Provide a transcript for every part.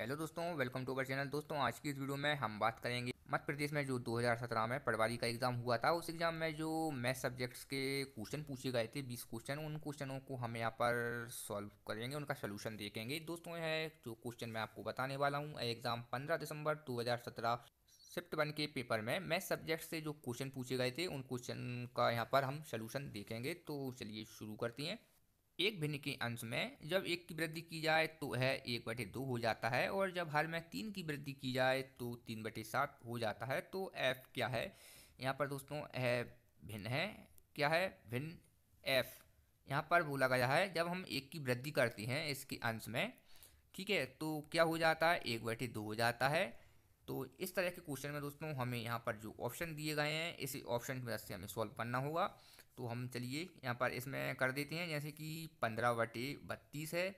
Hello दोस्तों, welcome to our channel. दोस्तों, आज की इस वीडियो में हम बात करेंगे मध्य प्रदेश में जो 2017 में पटवारी का एग्ज़ाम हुआ था। उस एग्ज़ाम में जो मैथ सब्जेक्ट्स के क्वेश्चन पूछे गए थे, 20 क्वेश्चन, उन क्वेश्चनों को हम यहाँ पर सॉल्व करेंगे, उनका सोल्यूशन देखेंगे। दोस्तों, यह जो क्वेश्चन मैं आपको बताने वाला हूँ, एग्ज़ाम 15 दिसंबर 2017 शिफ्ट 1 के पेपर में मैथ सब्जेक्ट से जो क्वेश्चन पूछे गए थे, उन क्वेश्चन का यहाँ पर हम सोल्यूशन देखेंगे। तो चलिए शुरू करते हैं। एक भिन्न के अंश में जब एक की वृद्धि की जाए तो यह 1/2 हो जाता है, और जब हर में 3 की वृद्धि की जाए तो 3/7 हो जाता है। तो एफ क्या है यहाँ पर दोस्तों? यह भिन्न है। क्या है? भिन्न। एफ यहाँ पर बोला गया है जब हम एक की वृद्धि करते हैं इसके अंश में, ठीक है, तो क्या हो जाता है? 1/2 हो जाता है। तो इस तरह के क्वेश्चन में दोस्तों हमें यहाँ पर जो ऑप्शन दिए गए हैं, इसी ऑप्शन की मदद से हमें सॉल्व करना होगा। तो हम चलिए यहाँ पर इसमें कर देते हैं। जैसे कि 15/32 है,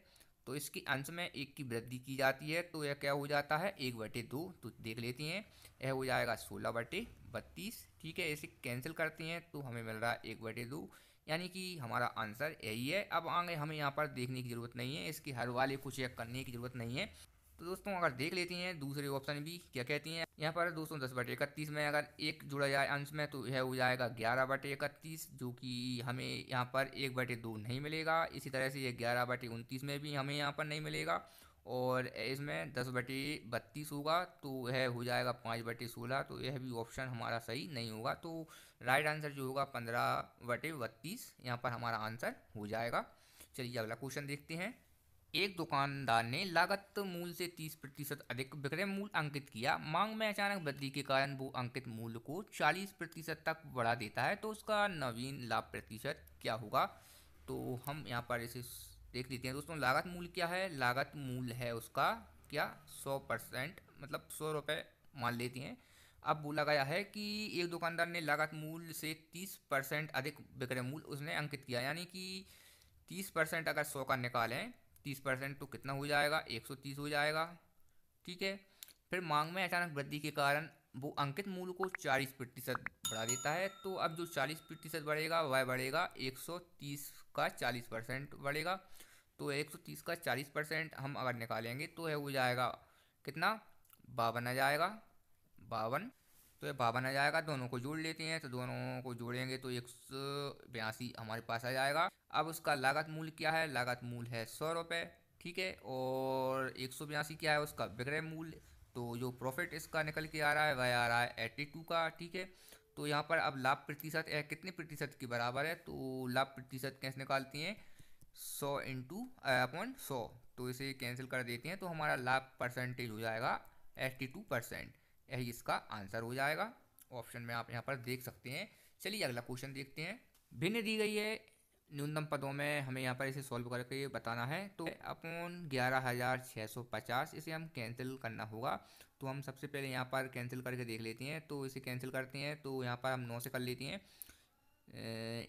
तो इसके अंश में एक की वृद्धि की जाती है, तो यह क्या हो जाता है? 1/2। तो देख लेते हैं, यह हो जाएगा 16/32। ठीक है, इसे कैंसिल करते हैं तो हमें मिल रहा है 1/2, यानी कि हमारा आंसर यही है। अब आगे हमें यहाँ पर देखने की ज़रूरत नहीं है, इसके हर वाले को चेक करने की ज़रूरत नहीं है। तो दोस्तों अगर देख लेती हैं दूसरे ऑप्शन भी क्या कहती हैं। यहाँ पर दोस्तों 10/31 में अगर एक जुड़ा जाए अंश में तो यह हो जाएगा 11/31, जो कि हमें यहाँ पर 1/2 नहीं मिलेगा। इसी तरह से ये 11/29 में भी हमें यहाँ पर नहीं मिलेगा, और इसमें 10/32 होगा तो यह हो जाएगा 5/16। तो यह भी ऑप्शन हमारा सही नहीं होगा। तो राइट आंसर जो होगा 15/32 यहाँ पर हमारा आंसर हो जाएगा। चलिए अगला क्वेश्चन देखते हैं। एक दुकानदार ने लागत मूल्य से 30% अधिक विक्रय मूल्य अंकित किया। मांग में अचानक वृद्धि के कारण वो अंकित मूल्य को 40% तक बढ़ा देता है, तो उसका नवीन लाभ प्रतिशत क्या होगा? तो हम यहाँ पर इसे देख लेते हैं। दोस्तों, लागत मूल्य क्या है? लागत मूल्य है उसका क्या? 100%, मतलब 100 रुपये मान लेते हैं। अब बोला गया है कि एक दुकानदार ने लागत मूल्य से 30% अधिक विक्रय मूल्य उसने अंकित किया, यानी कि 30% अगर 100 का निकालें, 30% तो कितना हो जाएगा? 130 हो जाएगा। ठीक है, फिर मांग में अचानक वृद्धि के कारण वो अंकित मूल्य को 40% बढ़ा देता है। तो अब जो 40% बढ़ेगा वह बढ़ेगा 130 का 40% बढ़ेगा। तो 130 का 40% हम अगर निकालेंगे तो यह हो जाएगा कितना? 52 आ जाएगा। 52। तो ये 52 आ जाएगा। दोनों को जोड़ लेते हैं, तो दोनों को जोड़ेंगे तो 182 हमारे पास आ जाएगा। अब उसका लागत मूल्य क्या है? लागत मूल्य है 100 रुपये। ठीक है, और 182 क्या है उसका विक्रय मूल्य। तो जो प्रॉफिट इसका निकल के आ रहा है वह आ रहा है 82 का। ठीक है, तो यहाँ पर अब लाभ प्रतिशत कितने प्रतिशत के बराबर है? तो लाभ प्रतिशत कैसे निकालते हैं? 100 इंटू अपॉन 100। तो इसे कैंसिल कर देते हैं तो हमारा लाभ परसेंटेज हो जाएगा 82%। यही इसका आंसर हो जाएगा। ऑप्शन में आप यहाँ पर देख सकते हैं। चलिए अगला क्वेश्चन देखते हैं। भिन्न दी गई है न्यूनतम पदों में, हमें यहाँ पर इसे सॉल्व करके बताना है। तो अपॉन 11,650 इसे हम कैंसिल करना होगा। तो हम सबसे पहले यहाँ पर कैंसिल करके देख लेते हैं। तो इसे कैंसिल करते हैं तो यहाँ पर हम 9 से कर लेते हैं।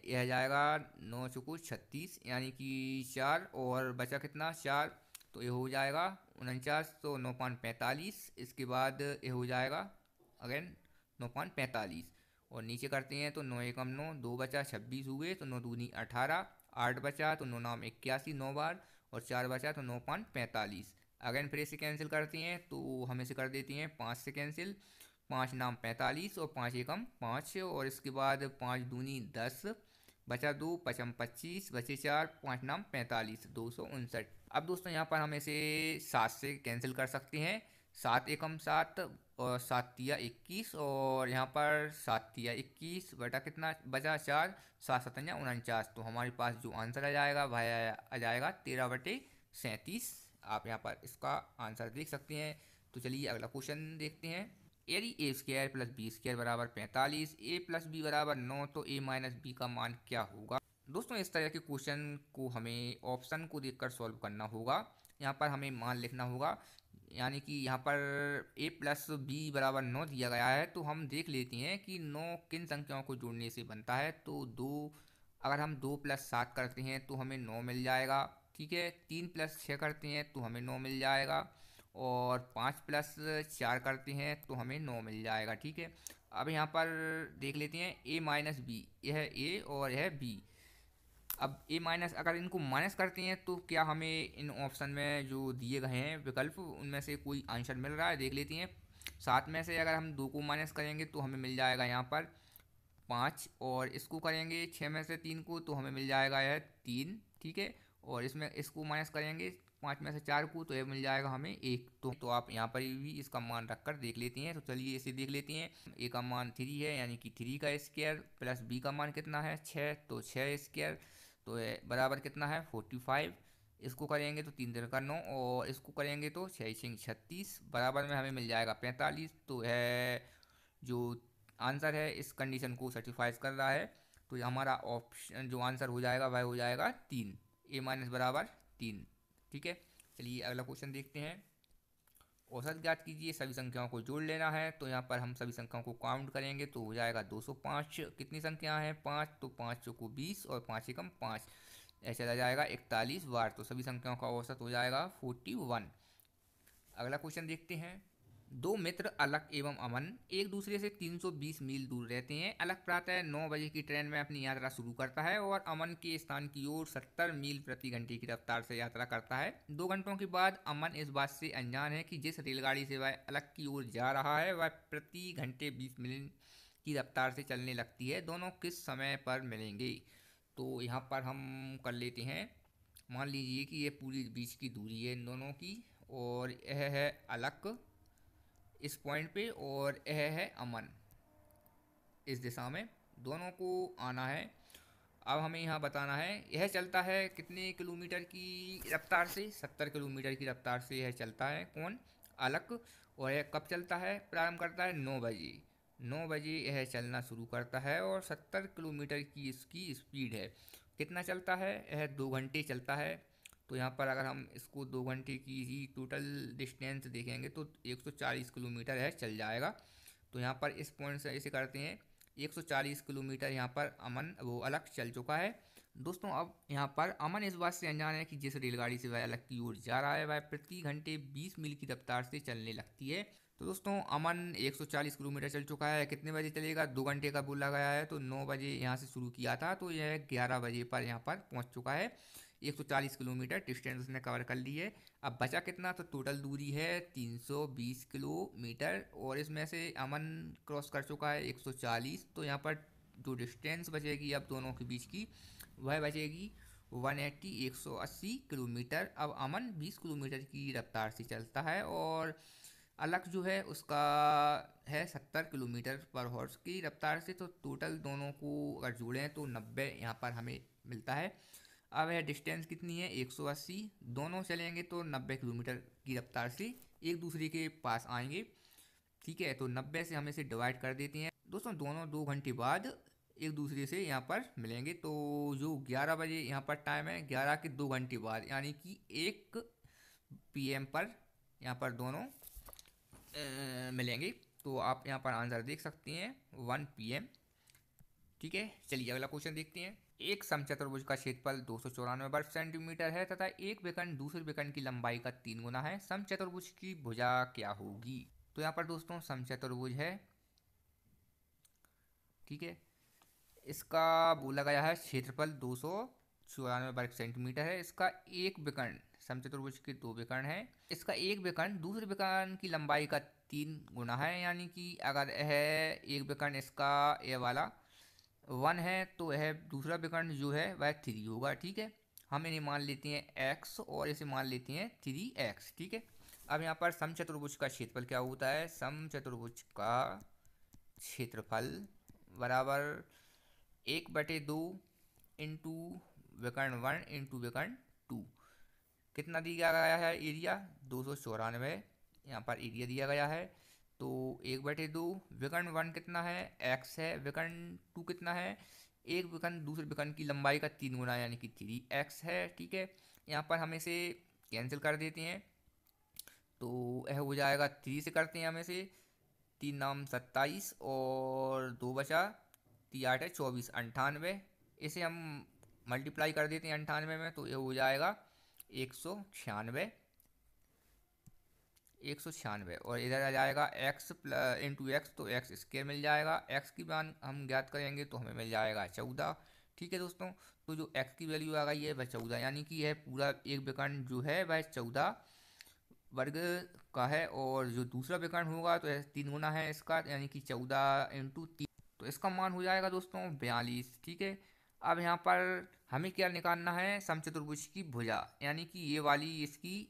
यह जाएगा 9 चौको 36, यानी कि 4, और बचा कितना? 4। तो ये हो जाएगा 49। तो 9.45, इसके बाद ये हो जाएगा अगेन 9.45, और नीचे करते हैं तो 9 एकम 9, 2 बचा 26 हुए, तो 9 दूनी 18, 8 बचा तो 9 नाम 81 9 बार, और 4 बचा तो 9.45। अगेन फिर इसे कैंसिल करते हैं तो हम इसे कर देते हैं 5 से कैंसिल। 5 नाम 45, और 5 एकम 5, और इसके बाद 5 दूनी 10, बचा 2, पचम 25, बचे 4, 5 नाम 45, 259। अब दोस्तों यहाँ पर हम इसे 7 से कैंसिल कर सकते हैं। 7 एकम 7, और 7 तिया 21, और यहाँ पर 7 तिया 21 बटा कितना बचा? 4, 7 सतंजा 49। तो हमारे पास जो आंसर आ जाएगा वह आ जाएगा 13/37। आप यहाँ पर इसका आंसर देख सकते हैं। तो चलिए अगला क्वेश्चन देखते हैं। यदि ए स्क्वायर प्लस बी स्क्वायर बराबर 45, ए प्लस बी बराबर 9, तो ए माइनस बी का मान क्या होगा? दोस्तों, इस तरह के क्वेश्चन को हमें ऑप्शन को देखकर सॉल्व करना होगा। यहाँ पर हमें मान लिखना होगा, यानी कि यहाँ पर ए प्लस बी बराबर 9 दिया गया है। तो हम देख लेते हैं कि 9 किन संख्याओं को जोड़ने से बनता है। तो 2, अगर हम 2 + 7 करते हैं तो हमें 9 मिल जाएगा। ठीक है, 3 + 6 करते हैं तो हमें 9 मिल जाएगा, और 5 + 4 करते हैं तो हमें 9 मिल जाएगा। ठीक है, अब यहाँ पर देख लेते हैं ए माइनस बी, यह ए और यह बी। अब ए माइनस, अगर इनको माइनस करते हैं तो क्या हमें इन ऑप्शन में जो दिए गए हैं विकल्प उनमें से कोई आंसर मिल रहा है, देख लेते हैं। 7 में से अगर हम 2 को माइनस करेंगे तो हमें मिल जाएगा यहाँ पर 5, और इसको करेंगे 6 में से 3 को तो हमें मिल जाएगा यह 3, ठीक है। और इसमें इसको माइनस करेंगे 5 में से 4 को तो यह मिल जाएगा हमें 1। तो आप यहाँ पर भी इसका मान रख कर देख लेते हैं। तो चलिए इसे देख लेते हैं। ए का मान 3 है, यानी कि 3 का स्क्वायर प्लस बी का मान कितना है 6, तो 6 स्क्वायर तो ये बराबर कितना है 45। इसको करेंगे तो 3 3 का 9, और इसको करेंगे तो 6 6 36, बराबर में हमें मिल जाएगा 45। तो है जो आंसर है इस कंडीशन को सेटिस्फाइज कर रहा है। तो ये हमारा ऑप्शन जो आंसर हो जाएगा वह हो जाएगा 3, ए माइनस बराबर 3, ठीक है। चलिए अगला क्वेश्चन देखते हैं। औसत ज्ञात कीजिए, सभी संख्याओं को जोड़ लेना है। तो यहाँ पर हम सभी संख्याओं को काउंट करेंगे तो हो जाएगा 205। कितनी संख्या है 5, तो 5 चौको 20 और 5 एकम 5, ऐसा रह जाएगा 41 बार। तो सभी संख्याओं का औसत हो जाएगा 41। अगला क्वेश्चन देखते हैं। दो मित्र अलक एवं अमन एक दूसरे से 320 मील दूर रहते हैं। अलक प्रातः 9 बजे की ट्रेन में अपनी यात्रा शुरू करता है और अमन के स्थान की ओर 70 मील प्रति घंटे की रफ्तार से यात्रा करता है। 2 घंटों के बाद अमन इस बात से अनजान है कि जिस रेलगाड़ी से वह अलक की ओर जा रहा है वह प्रति घंटे 20 मील की रफ्तार से चलने लगती है। दोनों किस समय पर मिलेंगे? तो यहाँ पर हम कर लेते हैं। मान लीजिए कि ये पूरी बीच की दूरी है इन दोनों की, और यह है अलक इस पॉइंट पे, और यह है अमन इस दिशा में। दोनों को आना है। अब हमें यहाँ बताना है यह चलता है कितने किलोमीटर की रफ्तार से, 70 किलोमीटर की रफ्तार से यह चलता है। कौन? अलक। और यह कब चलता है, प्रारंभ करता है 9 बजे। 9 बजे यह चलना शुरू करता है और 70 किलोमीटर की इसकी स्पीड है। कितना चलता है? यह 2 घंटे चलता है। तो यहाँ पर अगर हम इसको 2 घंटे की ही टोटल डिस्टेंस देखेंगे तो 140 किलोमीटर है चल जाएगा। तो यहाँ पर इस पॉइंट से इसे करते हैं 140 किलोमीटर यहाँ पर अमन वो अलग चल चुका है। दोस्तों अब यहाँ पर अमन इस बात से अनजान है कि जिस रेलगाड़ी से वह अलग की ओर जा रहा है वह प्रति घंटे 20 मील की रफ्तार से चलने लगती है। तो दोस्तों अमन 140 किलोमीटर चल चुका है। कितने बजे चलेगा? 2 घंटे का बोला गया है, तो 9 बजे यहाँ से शुरू किया था तो यह 11 बजे पर यहाँ पर पहुँच चुका है। 140 किलोमीटर डिस्टेंस उसने कवर कर ली है। अब बचा कितना? तो टोटल दूरी है 320 किलोमीटर, और इसमें से अमन क्रॉस कर चुका है 140। तो यहाँ पर जो डिस्टेंस बचेगी अब दोनों के बीच की वह बचेगी 180 किलोमीटर। अब अमन 20 किलोमीटर की रफ्तार से चलता है और अलग जो है उसका है 70 किलोमीटर पर हॉर्स की रफ्तार से। तो टोटल दोनों को अगर जोड़ें तो 90 यहाँ पर हमें मिलता है। अब यह डिस्टेंस कितनी है? 180। दोनों चलेंगे तो 90 किलोमीटर की रफ्तार से एक दूसरे के पास आएंगे, ठीक है। तो 90 से हम इसे डिवाइड कर देते हैं। दोस्तों दोनों 2 घंटे बाद एक दूसरे से यहाँ पर मिलेंगे। तो जो 11 बजे यहाँ पर टाइम है, 11 के 2 घंटे बाद यानी कि 1 PM पर यहाँ पर दोनों मिलेंगे। तो आप यहाँ पर आंसर देख सकते हैं 1 PM, ठीक है। चलिए अगला क्वेश्चन देखते हैं। एक समचतुर्भुज का क्षेत्रफल 294 वर्ग सेंटीमीटर है तथा एक विकर्ण दूसरे विकर्ण की लंबाई का 3 गुना है। समचतुर्भुज की भुजा क्या होगी? तो यहाँ पर दोस्तों समचतुर्भुज है, ठीक है। इसका बोला गया है क्षेत्रफल 294 वर्ग सेंटीमीटर है। इसका एक विकर्ण, समचतुर्भुज के 2 विकर्ण है, इसका एक विकर्ण दूसरे विकर्ण की लंबाई का 3 गुना है। यानी कि अगर यह एक विकर्ण इसका ये वाला 1 है तो यह दूसरा विकर्ण जो है वह 3 होगा, ठीक है। हम इन्हें मान लेते हैं x और इसे मान लेते हैं 3x, ठीक है। अब यहाँ पर समचतुर्भुज का क्षेत्रफल क्या होता है? समचतुर्भुज का क्षेत्रफल बराबर 1/2 इंटू विकर्ण 1 इंटू विकर्ण 2। कितना दिया गया है एरिया? 294 यहाँ पर एरिया दिया गया है। तो 1/2 विकर्ण 1 कितना है? x है। विकर्ण 2 कितना है? एक विकर्ण दूसरे विकर्ण की लंबाई का 3 गुना यानी कि 3x है, ठीक है। यहाँ पर हम इसे कैंसिल कर देते हैं तो यह हो जाएगा 3 से करते हैं हम इसे, 3 नाम 27 और 2 बचा 3 8 है 24, 98। इसे हम मल्टीप्लाई कर देते हैं 98 में तो ये हो जाएगा 196, 196। और इधर आ जाएगा x इंटू एक्स, तो x स्क्वायर मिल जाएगा। x की मान हम ज्ञात करेंगे तो हमें मिल जाएगा 14, ठीक है दोस्तों, तो जो x की वैल्यू आ गई है वह 14, यानी कि यह पूरा एक विकर्ण जो है वह 14 वर्ग का है, और जो दूसरा विकर्ण होगा तो यह 3 गुना है इसका, यानी कि 14 × 3, तो इसका मान हो जाएगा दोस्तों 42। ठीक है, अब यहाँ पर हमें क्या निकालना है, समचतुर्भुज की भुजा, यानी कि ये वाली इसकी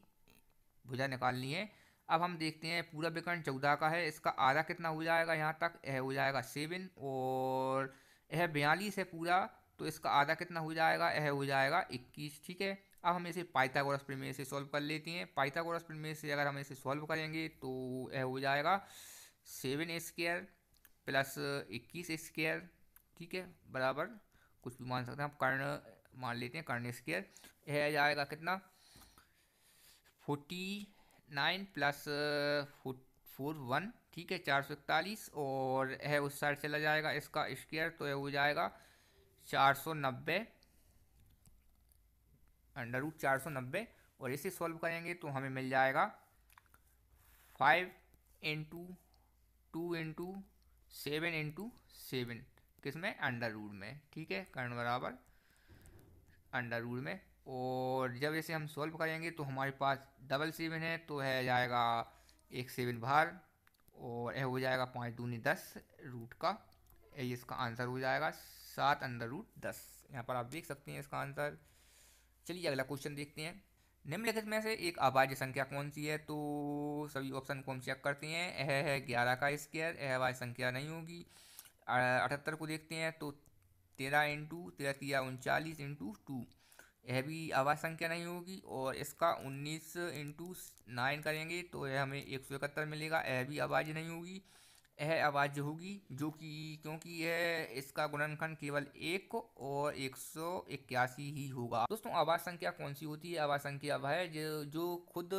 भुजा निकालनी है। अब हम देखते हैं पूरा विकर्ण 14 का है, इसका आधा कितना हो जाएगा, यहाँ तक यह हो जाएगा 7, और यह 42 है पूरा, तो इसका आधा कितना हो जाएगा, यह हो जाएगा 21। ठीक है, अब हम इसे पाइथागोरस प्रमेय से सॉल्व कर लेते हैं। पाइथागोरस प्रमेय से अगर हम इसे सॉल्व करेंगे तो यह हो जाएगा 7² प्लस 21²। ठीक है, बराबर कुछ भी मान सकते हैं, हम कर्ण मान लेते हैं, कर्ण स्क्वायर। यह जाएगा कितना, 49 प्लस 41, ठीक है 441, और है उस साइड चला जाएगा इसका स्क्वायर, तो यह हो जाएगा 490 √490, और इसे सॉल्व करेंगे तो हमें मिल जाएगा 5 × 2 × 7 × 7, किसमें, अंडर रूट में। ठीक है, कर्ण बराबर अंडर रूट में, और जब इसे हम सॉल्व करेंगे तो हमारे पास 7 है, तो है जाएगा 1 7 बाहर, और यह हो जाएगा 5 दूनी 10 रूट का, यही इसका आंसर हो जाएगा 7 √10। यहाँ पर आप देख सकते हैं इसका आंसर। चलिए अगला क्वेश्चन देखते हैं। निम्नलिखित में से एक अभाज्य संख्या कौन सी है, तो सभी ऑप्शन को हम चेक करते हैं। यह है 11 का स्क्वायर, यह अभाज्य संख्या नहीं होगी। 78 को देखते हैं तो 13 × 13 39 × 2, यह भी अभाज्य संख्या नहीं होगी। और इसका 19 × 9 करेंगे तो यह हमें 171 मिलेगा, यह भी अभाज्य नहीं होगी। यह अभाज्य होगी जो कि, क्योंकि यह इसका गुणनखंड केवल 1 और 181 ही होगा। दोस्तों अभाज्य संख्या कौन सी होती है, अभाज्य संख्या वह है जो खुद,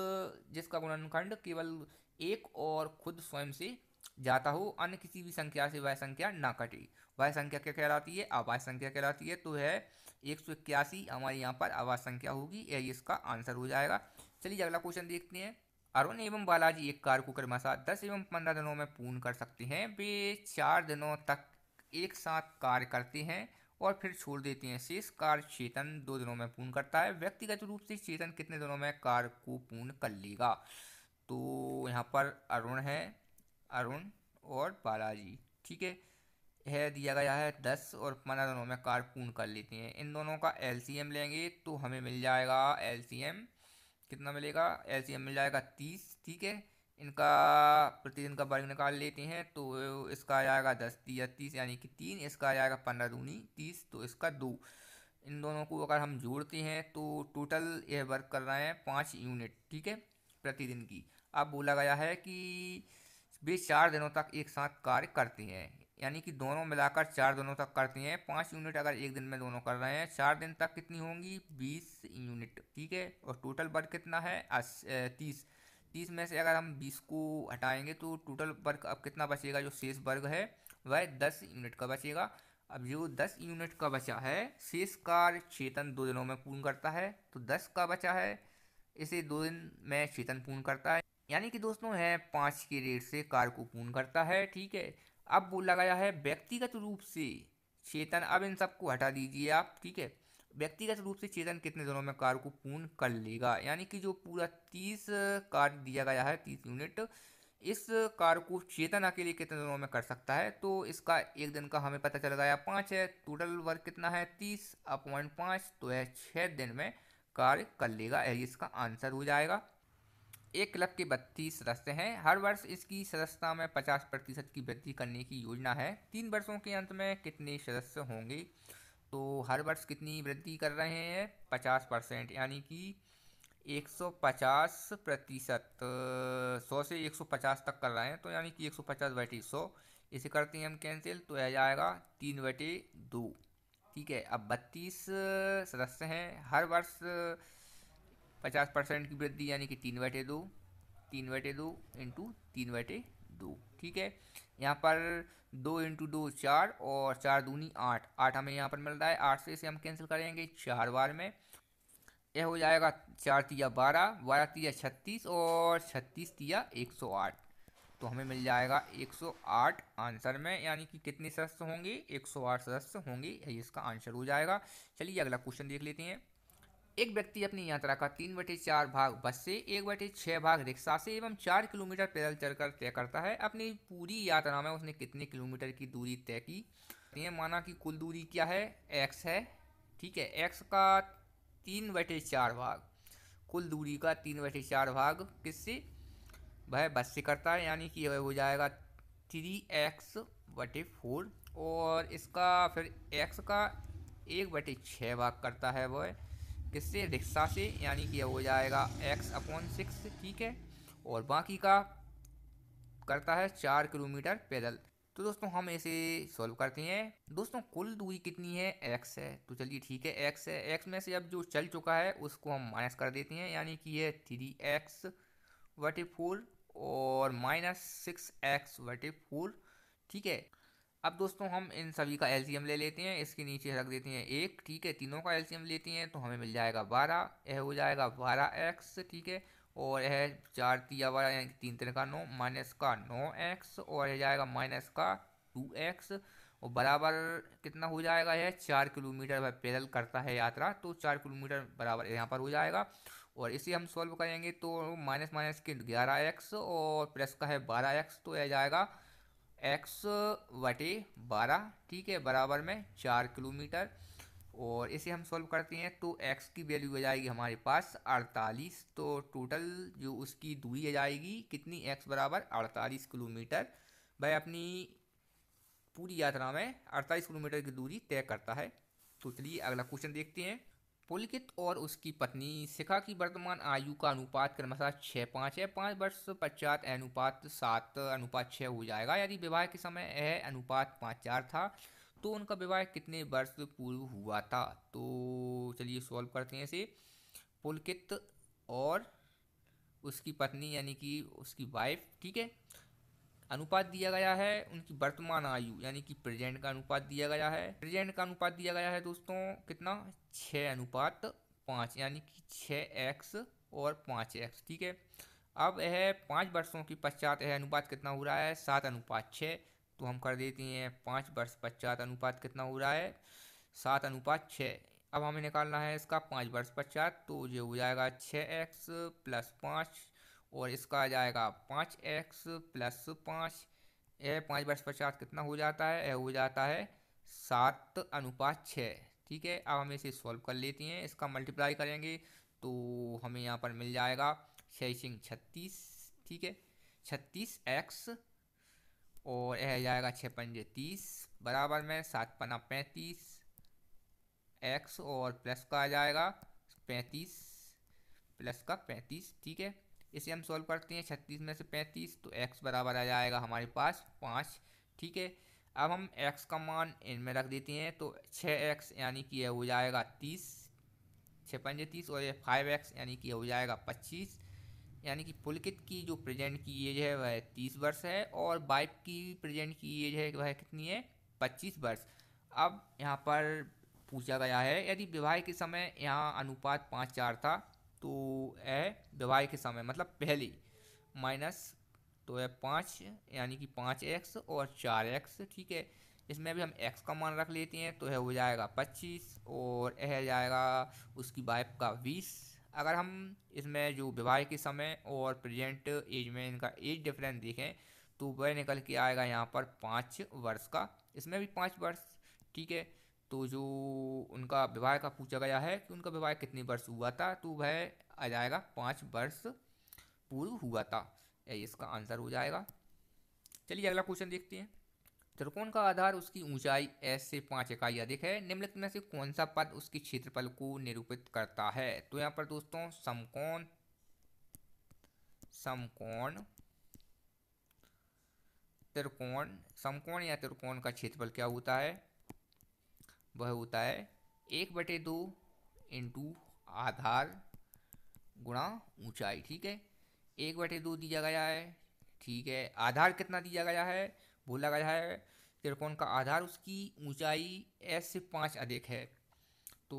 जिसका गुणनखंड केवल 1 और खुद स्वयं से जाता हो, अन्य किसी भी संख्या से वह संख्या ना कटे, वह संख्या क्या कहलाती है, अभाज्य संख्या कहलाती है। तो है 181 हमारे यहाँ पर अभाज्य संख्या होगी, यही इसका आंसर हो जाएगा। चलिए अगला क्वेश्चन देखते हैं। अरुण एवं बालाजी एक कार्य को क्रमशः 10 एवं 15 दिनों में पूर्ण कर सकते हैं। वे 4 दिनों तक एक साथ कार्य करते हैं और फिर छोड़ देते हैं। शेष कार्य चेतन 2 दिनों में पूर्ण करता है। व्यक्तिगत रूप से चेतन कितने दिनों में कार्य को पूर्ण कर लेगा, तो यहाँ पर अरुण है, अरुण और बालाजी। ठीक है दिया गया है 10 और 15 दिनों में कार्य पूर्ण कर लेते हैं। इन दोनों का एलसीएम लेंगे तो हमें मिल जाएगा एलसीएम, कितना मिलेगा, एलसीएम मिल जाएगा 30। ठीक है, इनका प्रतिदिन का वर्ग निकाल लेते हैं तो इसका आ जाएगा 10 × 30 यानी कि 3, इसका आ जाएगा 15 दूनी 30, तो इसका 2। इन दोनों को अगर हम जोड़ते हैं तो टोटल यह वर्क कर रहे हैं 5 यूनिट, ठीक है, प्रतिदिन की। अब बोला गया है कि वे 4 दिनों तक एक साथ कार्य करते हैं, यानी कि दोनों मिलाकर 4 दिनों तक करते हैं। 5 यूनिट अगर एक दिन में दोनों कर रहे हैं, 4 दिन तक कितनी होंगी, 20 यूनिट। ठीक है, और टोटल वर्क कितना है, 30। 30 में से अगर हम 20 को हटाएंगे तो टोटल वर्क अब कितना बचेगा, जो शेष वर्ग है वह 10 यूनिट का बचेगा। अब जो 10 यूनिट का बचा है, शेष कार्य चेतन 2 दिनों में पूर्ण करता है, तो 10 का बचा है, इसे 2 दिन में चेतन पूर्ण करता है, यानी कि दोस्तों है 5 के रेट से कार्य को पूर्ण करता है। ठीक है, अब बोला गया है व्यक्तिगत रूप से चेतन, अब इन सबको हटा दीजिए आप। ठीक है, व्यक्तिगत रूप से चेतन कितने दिनों में कार्य को पूर्ण कर लेगा, यानी कि जो पूरा 30 कार्य दिया गया है, 30 यूनिट, इस कार्य को चेतन अकेले कितने दिनों में कर सकता है, तो इसका एक दिन का हमें पता चल गया 5 है, टोटल वर्क कितना है 30/5, तो है 6 दिन में कार्य कर लेगा, यही इसका आंसर हो जाएगा। एक क्लब के 32 सदस्य हैं, हर वर्ष इसकी सदस्यता में 50% की वृद्धि करने की योजना है। 3 वर्षों के अंत में कितने सदस्य होंगे, तो हर वर्ष कितनी वृद्धि कर रहे हैं, 50%, यानी कि 150%, 100 से 150 तक कर रहे हैं, तो यानी कि 150/100, इसे करते हैं हम कैंसिल, तो यह जाएगा 3/2। ठीक है, अब 32 सदस्य हैं, हर वर्ष 50% की वृद्धि, यानी कि 3/2, 3/2 इंटू 3/2। ठीक है, यहाँ पर 2 × 2 4, और 4 दूनी 8, 8 हमें यहाँ पर मिल रहा है, 8 से इसे हम कैंसिल करेंगे 4 बार में, यह हो जाएगा 4 × 3 = 12, 12 × 3 = 36, और 36 × 3 = 108। तो हमें मिल जाएगा 108 आंसर में, यानी कि कितने सदस्य होंगे, 108 सदस्य होंगे, यही इसका आंसर हो जाएगा। चलिए अगला क्वेश्चन देख लेते हैं। एक व्यक्ति अपनी यात्रा का 3/4 भाग बस से, 1/6 भाग रिक्शा से एवं 4 किलोमीटर पैदल चलकर तय करता है। अपनी पूरी यात्रा में उसने कितने किलोमीटर की दूरी तय की। ये माना कि कुल दूरी क्या है, x है, ठीक है। x का 3/4 भाग, कुल दूरी का 3/4 भाग किससे, वह बस से करता है, यानी कि वह हो जाएगा 3x/4। और इसका फिर x का 1/6 भाग करता है वह किससे, रिक्शा से, यानी कि हो जाएगा x/6, ठीक है। और बाकी का करता है 4 किलोमीटर पैदल। तो दोस्तों हम इसे सॉल्व करते हैं। दोस्तों कुल दूरी कितनी है, x है, तो चलिए ठीक है x है। x में से अब जो चल चुका है उसको हम माइनस कर देते हैं, यानी कि ये 3x/4 और -6x/4, ठीक है। अब दोस्तों हम इन सभी का एलसीएम ले लेते हैं, इसके नीचे रख देते हैं 1, ठीक है। तीनों का एलसीएम लेते हैं तो हमें मिल जाएगा 12, यह हो जाएगा 12x, ठीक है। और यह 4 तिया 12 यानी 3 3 का 9, माइनस का 9x, और यह जाएगा माइनस का 2x, और बराबर कितना हो जाएगा, यह 4 किलोमीटर वह पैदल करता है यात्रा, तो 4 किलोमीटर बराबर यहाँ पर हो जाएगा। और इसे हम सॉल्व करेंगे तो माइनस माइनस के 11x और प्लस का है 12x, तो यह जाएगा x/12, ठीक है, बराबर में 4 किलोमीटर। और इसे हम सॉल्व करते हैं तो x की वैल्यू हो जाएगी हमारे पास 48, तो टोटल जो उसकी दूरी आ जाएगी कितनी, x बराबर 48 किलोमीटर। वह अपनी पूरी यात्रा में 48 किलोमीटर की दूरी तय करता है। तो चलिए अगला क्वेश्चन देखते हैं। पुलकित और उसकी पत्नी शिखा की वर्तमान आयु का अनुपात क्रमशः 6:5 है। 5 वर्ष पश्चात अनुपात 7:6 हो जाएगा। यदि विवाह के समय यह अनुपात 5:4 था तो उनका विवाह कितने वर्ष पूर्व हुआ था। तो चलिए सॉल्व करते हैं इसे। पुलकित और उसकी पत्नी यानी कि उसकी वाइफ, ठीक है, अनुपात दिया गया है उनकी वर्तमान आयु यानी कि प्रेजेंट का अनुपात दिया गया है। प्रेजेंट का अनुपात दिया गया है दोस्तों कितना, 6:5, यानी कि 6x और 5x, ठीक है। अब यह 5 वर्षों के पश्चात यह अनुपात कितना हो रहा है, 7:6, तो हम कर देते हैं 5 वर्ष पश्चात अनुपात कितना हो रहा है, 7:6। अब हमें निकालना है इसका 5 वर्ष पश्चात, तो ये हो जाएगा 6x + 5, और इसका आ जाएगा 5x + 5। यह 5 वर्ष पश्चात कितना हो जाता है, यह हो जाता है 7:6, ठीक है। अब हम इसे सॉल्व कर लेते हैं, इसका मल्टीप्लाई करेंगे तो हमें यहाँ पर मिल जाएगा 6 36, ठीक है, 36x, और यह जाएगा 6×5 30, बराबर में 7×5 35, x और प्लस का आ जाएगा 35, प्लस का 35, ठीक है। इसे हम सॉल्व करते हैं, 36 में से 35 तो x बराबर आ जाएगा हमारे पास 5, ठीक है। अब हम x का मान इनमें रख देते हैं तो 6x यानी कि यह हो जाएगा 30, 6×5 30, और यह 5x यानी कि यह हो जाएगा 25। यानी कि पुलकित की जो प्रेजेंट की एज है वह 30 वर्ष है और वाइफ की प्रेजेंट की एज है वह कितनी है, 25 वर्ष। अब यहाँ पर पूछा गया है यदि विवाह के समय यहाँ अनुपात 5:4 था तो यह विवाह के समय मतलब पहले माइनस, तो है 5 यानी कि 5x और 4x, ठीक है। इसमें भी हम x का मान रख लेते हैं तो यह हो जाएगा 25, और यह जाएगा उसकी वाइफ का 20। अगर हम इसमें जो विवाह के समय और प्रेजेंट एज में इनका एज डिफरेंस देखें तो वह निकल के आएगा यहाँ पर 5 वर्ष का, इसमें भी 5 वर्ष, ठीक है। तो जो उनका विवाह का पूछा गया है कि उनका विवाह कितने वर्ष हुआ था तो वह आ जाएगा 5 वर्ष पूर्व हुआ था, यही इसका आंसर हो जाएगा। चलिए अगला क्वेश्चन देखते हैं। त्रिकोण का आधार उसकी ऊंचाई s से 5 इकाई अधिक है, निम्नलिखित में से कौन सा पद उसके क्षेत्रफल को निरूपित करता है। तो यहाँ पर दोस्तों समकोण समकोण त्रिकोण समकोण या त्रिकोण का क्षेत्रफल क्या होता है, वह होता है 1/2 इंटू आधार गुणा ऊंचाई, ठीक है। 1/2 दिया गया है, ठीक है। आधार कितना दिया गया है, बोला गया है त्रिकोण का आधार उसकी ऊंचाई s से 5 अधिक है, तो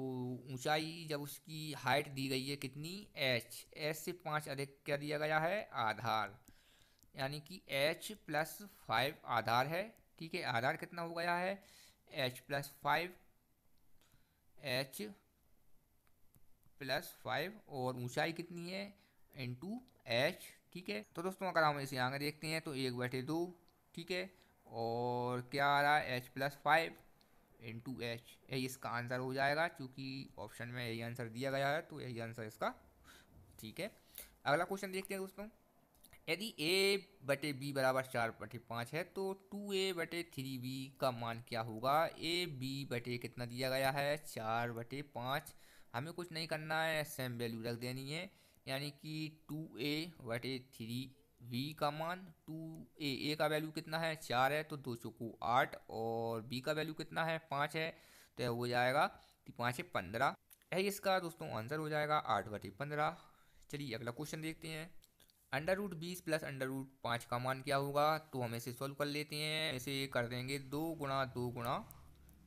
ऊंचाई जब उसकी हाइट दी गई है कितनी h, s से 5 अधिक क्या दिया गया है, आधार। यानी कि h+5 आधार है। ठीक है, आधार कितना हो गया है, h+5, h+5 और ऊंचाई कितनी है, इंटू h। ठीक है, तो दोस्तों अगर हम इसे आगे देखते हैं तो 1/2, ठीक है, और क्या आ रहा है, h+5 इंटू एच, यही इसका आंसर हो जाएगा। क्योंकि ऑप्शन में यही आंसर दिया गया है तो यही आंसर इसका। ठीक है, अगला क्वेश्चन देखते हैं दोस्तों। यदि a/b बराबर 4/5 है तो 2a/3b का मान क्या होगा। a b/, कितना दिया गया है, 4/5। हमें कुछ नहीं करना है, सेम वैल्यू रख देनी है। यानी कि 2a/3b का मान, a का वैल्यू कितना है, 4 है, तो 2 चौको 8, और b का वैल्यू कितना है, 5 है, तो यह हो जाएगा 5×15। यही इसका दोस्तों आंसर हो जाएगा, 8/15। चलिए अगला क्वेश्चन देखते हैं। √20 प्लस √5 का मान क्या होगा। तो हम इसे सॉल्व कर लेते हैं। इसे कर देंगे 2 × 2 ×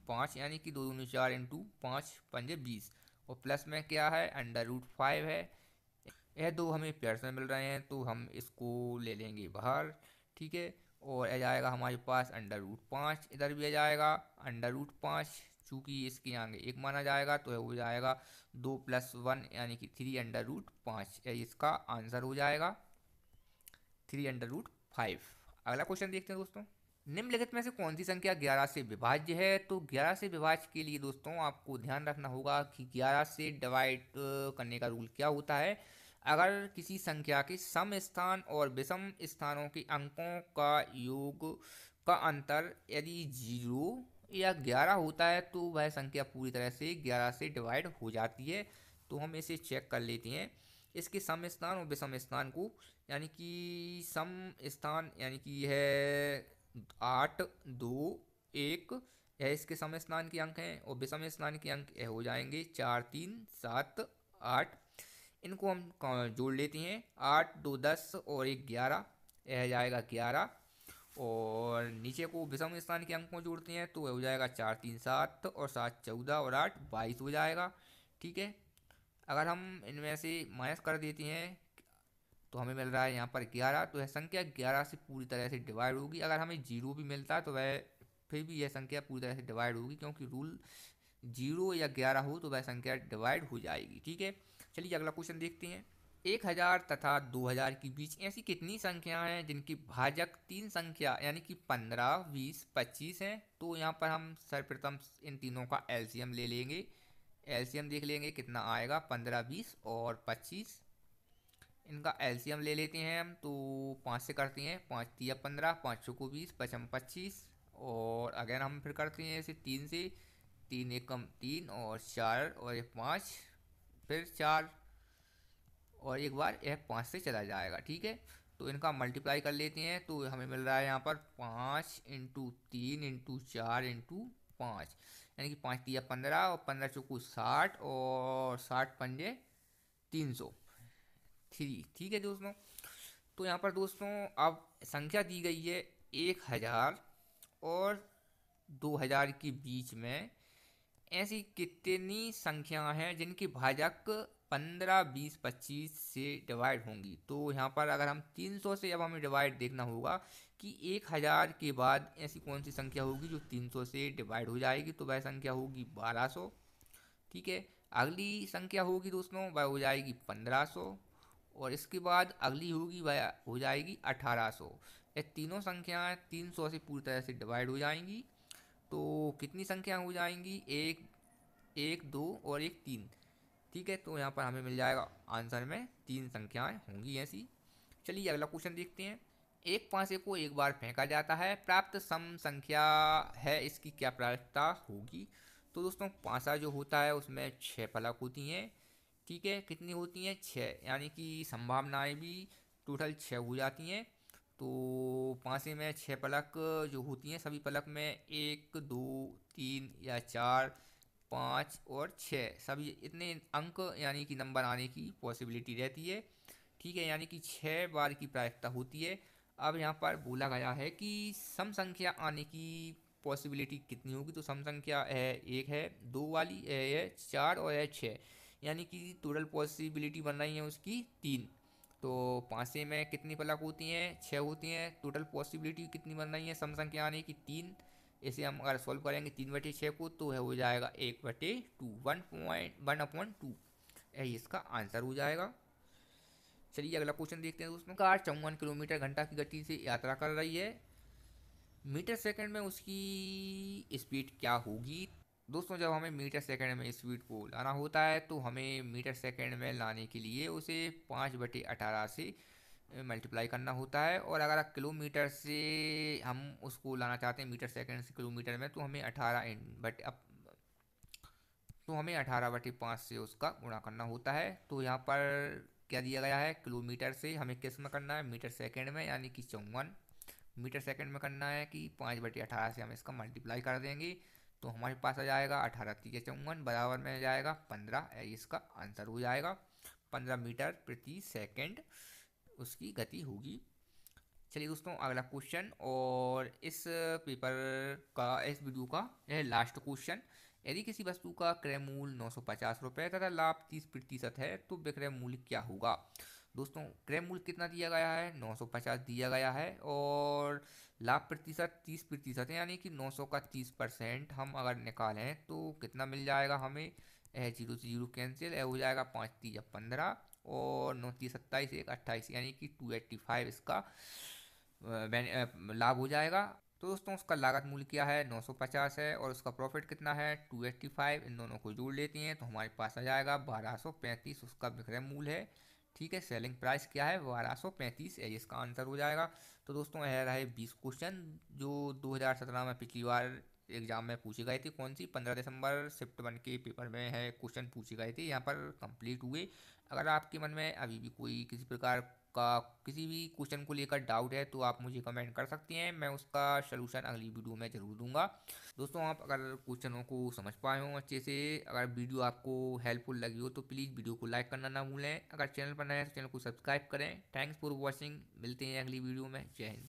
5, यानी कि 2 दूनी 4 इंटू 5×5 = 20, और प्लस में क्या है, √5 है। यह दो हमें पेयर्स में मिल रहे हैं तो हम इसको ले लेंगे बाहर। ठीक है, और आ जाएगा हमारे पास √5, इधर भी आ जाएगा √5। चूँकि इसके आगे एक माना जाएगा तो यह हो जाएगा 2 + 1 यानी कि 3√5, यही इसका आंसर हो जाएगा, 3√5। अगला क्वेश्चन देखते हैं दोस्तों। निम्नलिखित में से कौन सी संख्या 11 से विभाज्य है। तो 11 से विभाज्य के लिए दोस्तों आपको ध्यान रखना होगा कि 11 से डिवाइड करने का रूल क्या होता है। अगर किसी संख्या के सम स्थान और विषम स्थानों के अंकों का योग का अंतर यदि 0 या 11 होता है तो वह संख्या पूरी तरह से 11 से डिवाइड हो जाती है। तो हम इसे चेक कर लेते हैं, इसके सम स्थान और विषम स्थान को। यानी कि सम स्थान यानी कि यह 8, 2, 1, यह इसके सम स्थान के अंक हैं, और विषम स्थान के अंक यह हो जाएंगे 4, 3, 7, 8। इनको हम जोड़ लेते हैं, 8, 2, 10 और 1 11, यह जाएगा 11। और नीचे को विषम स्थान के अंक को जोड़ते हैं तो हो जाएगा 4, 3, 7 और 7 14 और 8 22 हो जाएगा। ठीक है, अगर हम इनमें से माइनस कर देते हैं तो हमें मिल रहा है यहाँ पर 11, तो यह संख्या 11 से पूरी तरह से डिवाइड होगी। अगर हमें 0 भी मिलता तो वह फिर भी यह संख्या पूरी तरह से डिवाइड होगी, क्योंकि रूल 0 या 11 हो तो वह संख्या डिवाइड हो जाएगी। ठीक है, चलिए अगला क्वेश्चन देखते हैं। 1000 तथा 2000 के बीच ऐसी कितनी संख्याएं हैं जिनकी भाजक तीन संख्या यानी कि 15, 20, 25 हैं। तो यहाँ पर हम सर्वप्रथम इन तीनों का एलसीएम ले लेंगे। एलसीएम देख लेंगे कितना आएगा, 15, 20 और 25। इनका एलसीएम ले लेते हैं हम, तो 5 से करते हैं, 5 तिया 15, 5 चौको 20, 5 25। और अगेन हम फिर करते हैं इसे 3 से, 3 एकम 3 और 4 और एक 5, फिर 4 और एक बार यह 5 से चला जाएगा। ठीक है, तो इनका मल्टीप्लाई कर लेते हैं तो हमें मिल रहा है यहाँ पर 5 इंटू 3 इंटू 4 इंटू 5, यानी कि 5 तिया 15 और 15 चौको 60 और 60 पंजे 300। ठीक है दोस्तों, तो यहाँ पर दोस्तों अब संख्या दी गई है 1000 और 2000 के बीच में ऐसी कितनी संख्या हैं जिनकी भाजक 15, 20, 25 से डिवाइड होंगी। तो यहाँ पर अगर हम 300 से, अब हमें डिवाइड देखना होगा कि 1000 के बाद ऐसी कौन सी संख्या होगी जो 300 से डिवाइड हो जाएगी। तो वह संख्या होगी 1200। ठीक है, अगली संख्या होगी दोस्तों वह हो जाएगी 1500, और इसके बाद अगली होगी वह हो जाएगी 1800। ये तीनों संख्याएं 300 से पूरी तरह से डिवाइड हो जाएंगी। तो कितनी संख्या हो जाएंगी, एक, एक, 2 और एक 3। ठीक है, तो यहाँ पर हमें मिल जाएगा आंसर में 3 संख्याएं होंगी ऐसी। चलिए अगला क्वेश्चन देखते हैं। एक पासे को एक बार फेंका जाता है, प्राप्त सम संख्या है, इसकी क्या प्रायिकता होगी। तो दोस्तों पासा जो होता है उसमें 6 फलक होती हैं। ठीक है, कितनी होती हैं, 6, यानी कि संभावनाएं भी टोटल 6 हो जाती हैं। तो पासे में 6 पलक जो होती हैं, सभी पलक में 1, 2, 3 या 4, 5 और 6 सभी इतने अंक यानी कि नंबर आने की पॉसिबिलिटी रहती है। ठीक है, यानी कि 6 बार की प्रायिकता होती है। अब यहाँ पर बोला गया है कि सम संख्या आने की पॉसिबिलिटी कितनी होगी। तो सम संख्या है, एक है, 2 वाली है 4 और है 6, यानी कि टोटल पॉसिबिलिटी बन रही है उसकी 3। तो 5 से में कितनी पलक होती हैं? 6 होती हैं। टोटल पॉसिबिलिटी कितनी बन रही है? सम संख्या आने की 3। इसे हम अगर सॉल्व करेंगे 3/6 को तो है हो जाएगा 1/2, 1/1/2। यही इसका आंसर हो जाएगा। चलिए अगला क्वेश्चन देखते हैं दोस्तों। कार 54 किलोमीटर घंटा की गति से यात्रा कर रही है, मीटर सेकंड में उसकी स्पीड क्या होगी? दोस्तों जब हमें मीटर सेकंड में स्पीड को लाना होता है तो हमें मीटर सेकंड में लाने के लिए उसे 5/18 से मल्टीप्लाई करना होता है। और अगर किलोमीटर से हम उसको लाना चाहते हैं मीटर सेकंड से किलोमीटर में तो हमें 18/5 से उसका गुणा करना होता है। तो यहाँ पर क्या दिया गया है? किलोमीटर से हमें किस में करना है? मीटर सेकंड में, यानी कि 54 मीटर सेकंड में करना है कि 5/18 से हम इसका मल्टीप्लाई कर देंगे तो हमारे पास आ जाएगा 18×3=54 बराबर में आ जाएगा 15। इसका आंसर हो जाएगा 15 मीटर प्रति सेकंड उसकी गति होगी। चलिए दोस्तों अगला क्वेश्चन, और इस पेपर का, इस वीडियो का यह लास्ट क्वेश्चन। यदि किसी वस्तु का क्रय मूल्य 950 रुपये तथा लाभ 30% है तो विक्रय मूल्य क्या होगा? दोस्तों क्रय मूल्य कितना दिया गया है? 950 दिया गया है, और लाभ प्रतिशत 30% है, यानी कि 900 का 30% हम अगर निकालें तो कितना मिल जाएगा हमें? 0 से 0 कैंसिल, हो जाएगा 5×3=15 और 9×3=27, 1×28, यानी कि 285 इसका लाभ हो जाएगा। तो दोस्तों उसका लागत मूल्य क्या है? 950 है, और उसका प्रॉफिट कितना है? 285। इन दोनों को जोड़ लेते हैं तो हमारे पास आ जाएगा 1235 उसका विक्रय मूल्य है। ठीक है, सेलिंग प्राइस क्या है? 1235 है, इसका आंसर हो जाएगा। तो दोस्तों यह रहे 20 क्वेश्चन जो 2017 में पिछली बार एग्जाम में पूछे गए थे। कौन सी? 15 दिसंबर शिफ्ट 1 के पेपर में है क्वेश्चन पूछे गए थे, यहाँ पर कंप्लीट हुए। अगर आपके मन में अभी भी कोई किसी प्रकार का किसी भी क्वेश्चन को लेकर डाउट है तो आप मुझे कमेंट कर सकती हैं, मैं उसका सलूशन अगली वीडियो में ज़रूर दूंगा। दोस्तों आप अगर क्वेश्चनों को समझ पाए हों अच्छे से, अगर वीडियो आपको हेल्पफुल लगी हो तो प्लीज़ वीडियो को लाइक करना ना भूलें। अगर चैनल पर नए हैं तो चैनल को सब्सक्राइब करें। थैंक्स फॉर वॉचिंग, मिलते हैं अगली वीडियो में। जय हिंद।